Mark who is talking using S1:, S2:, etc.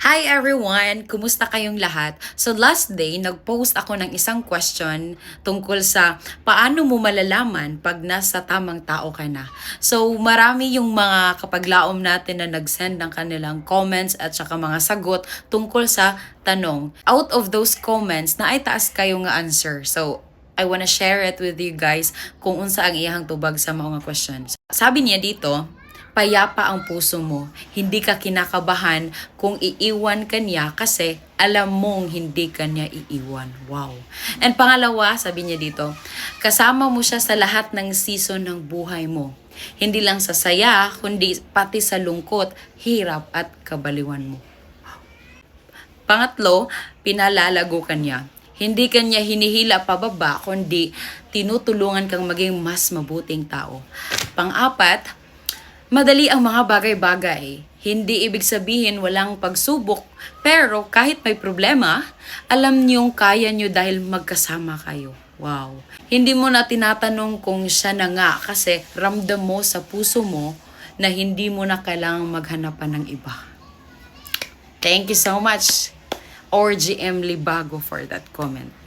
S1: Hi everyone! Kumusta kayong lahat? So last day, nag-post ako ng isang question tungkol sa paano mo malalaman pag nasa tamang tao ka na. So marami yung mga kapaglaom natin na nag-send ng kanilang comments at saka mga sagot tungkol sa tanong. Out of those comments, na ay taas kayong answer. So I wanna share it with you guys kung unsa ang iyang tubag sa mga questions. Sabi niya dito, payapa ang puso mo. Hindi ka kinakabahan kung iiwan ka niya kasi alam mong hindi ka niya iiwan. Wow. And pangalawa, sabi niya dito, kasama mo siya sa lahat ng season ng buhay mo. Hindi lang sa saya, kundi pati sa lungkot, hirap at kabaliwan mo. Pangatlo, pinalalago ka niya. Hindi ka niya hinihila pababa, kundi tinutulungan kang maging mas mabuting tao. Pang-apat, madali ang mga bagay-bagay. Hindi ibig sabihin walang pagsubok, pero kahit may problema, alam niyong kaya niyo dahil magkasama kayo. Wow. Hindi mo na tinatanong kung siya na nga kasi ramdam mo sa puso mo na hindi mo na kailangang maghanapan ng iba. Thank you so much, RGM Libago, for that comment.